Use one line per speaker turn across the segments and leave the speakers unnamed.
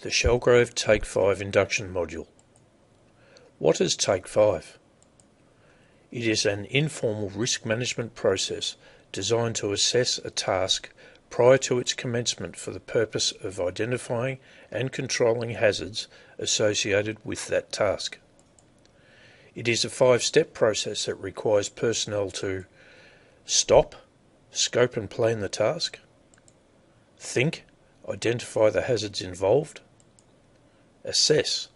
The Shellgrove Take 5 induction module. What is Take 5? It is an informal risk management process designed to assess a task prior to its commencement for the purpose of identifying and controlling hazards associated with that task. It is a 5-step process that requires personnel to stop, scope and plan the task, think, identify the hazards involved, assess,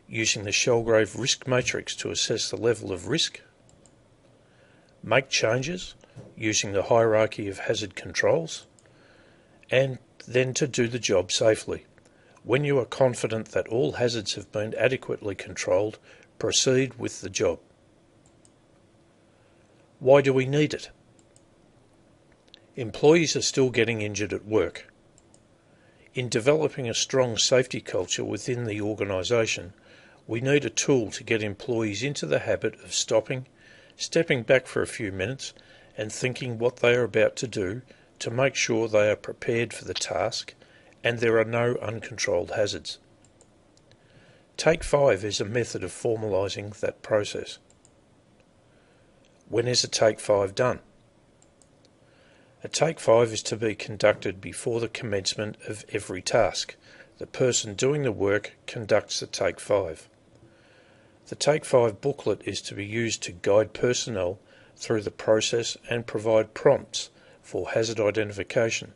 using the Shellgrove risk matrix to assess the level of risk, make changes, using the hierarchy of hazard controls, and then to do the job safely. When you are confident that all hazards have been adequately controlled, proceed with the job. Why do we need it? Employees are still getting injured at work. In developing a strong safety culture within the organisation, we need a tool to get employees into the habit of stopping, stepping back for a few minutes and thinking what they are about to do to make sure they are prepared for the task and there are no uncontrolled hazards. Take 5 is a method of formalising that process. When is a Take 5 done? A Take 5 is to be conducted before the commencement of every task. The person doing the work conducts the Take 5. The Take 5 booklet is to be used to guide personnel through the process and provide prompts for hazard identification.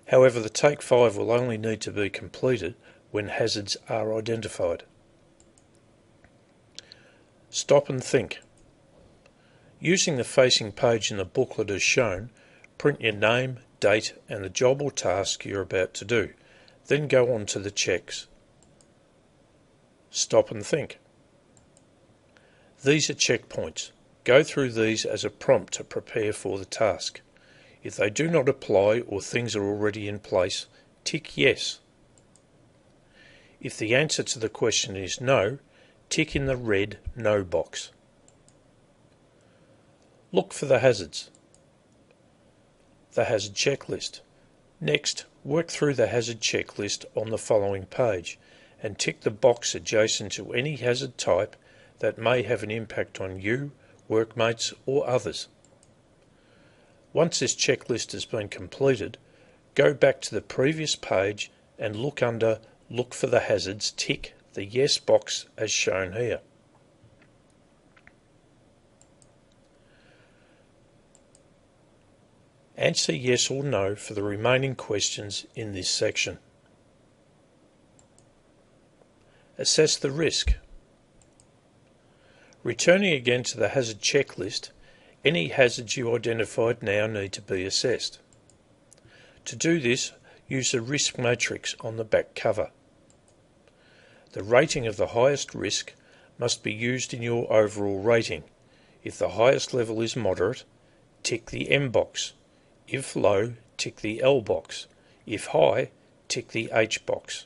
However, the Take 5 will only need to be completed when hazards are identified. Stop and think. Using the facing page in the booklet as shown, print your name, date and the job or task you're about to do. Then go on to the checks. Stop and think. These are checkpoints. Go through these as a prompt to prepare for the task. If they do not apply or things are already in place, tick yes. If the answer to the question is no, tick in the red no box. Look for the hazards. The hazard checklist. Next, work through the hazard checklist on the following page and tick the box adjacent to any hazard type that may have an impact on you, workmates or others. Once this checklist has been completed, go back to the previous page and look under Look for the hazards, tick the yes box as shown here. Answer yes or no for the remaining questions in this section. Assess the risk. Returning again to the hazard checklist, any hazards you identified now need to be assessed. To do this, use the risk matrix on the back cover. The rating of the highest risk must be used in your overall rating. If the highest level is moderate, tick the M box. If low, tick the L box. If high, tick the H box.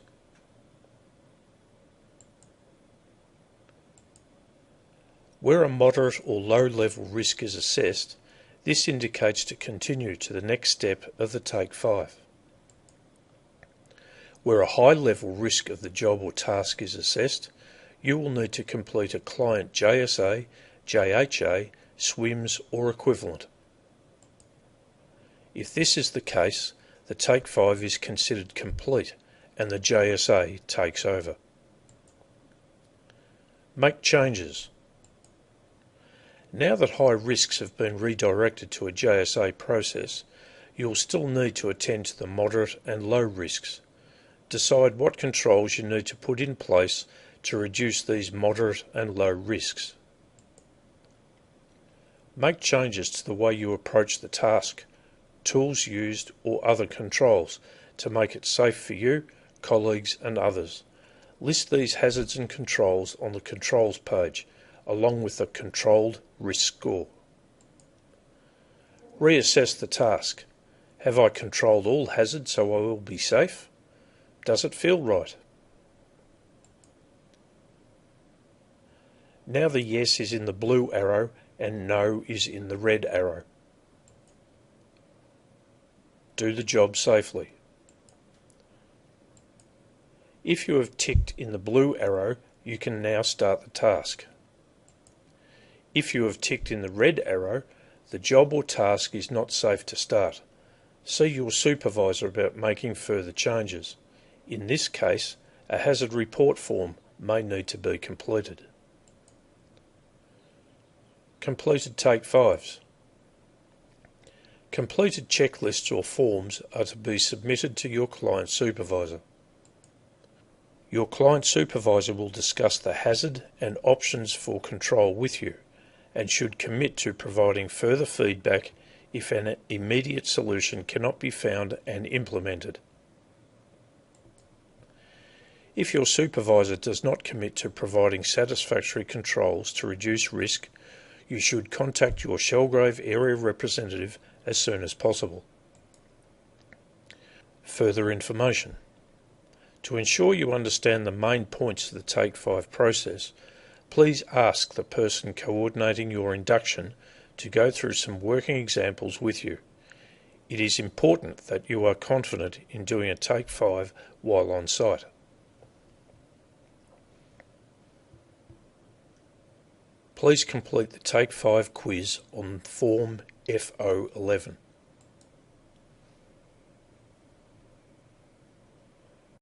Where a moderate or low level risk is assessed, this indicates to continue to the next step of the Take 5. Where a high level risk of the job or task is assessed, you will need to complete a client JSA, JHA, SWIMS or equivalent. If this is the case, the Take 5 is considered complete and the JSA takes over. Make changes. Now that high risks have been redirected to a JSA process, you will still need to attend to the moderate and low risks. Decide what controls you need to put in place to reduce these moderate and low risks. Make changes to the way you approach the task, tools used or other controls to make it safe for you, colleagues and others. List these hazards and controls on the controls page along with the controlled risk score. Reassess the task. Have I controlled all hazards so I will be safe? Does it feel right? Now the yes is in the blue arrow and no is in the red arrow. Do the job safely. If you have ticked in the blue arrow, you can now start the task. If you have ticked in the red arrow, the job or task is not safe to start. See your supervisor about making further changes. In this case, a hazard report form may need to be completed. Completed Take 5s. Completed checklists or forms are to be submitted to your client supervisor. Your client supervisor will discuss the hazard and options for control with you and should commit to providing further feedback if an immediate solution cannot be found and implemented. If your supervisor does not commit to providing satisfactory controls to reduce risk, you should contact your Shellgrave area representative as soon as possible. Further information. To ensure you understand the main points of the Take 5 process, please ask the person coordinating your induction to go through some working examples with you. It is important that you are confident in doing a Take 5 while on site. Please complete the Take 5 quiz on Form FO11.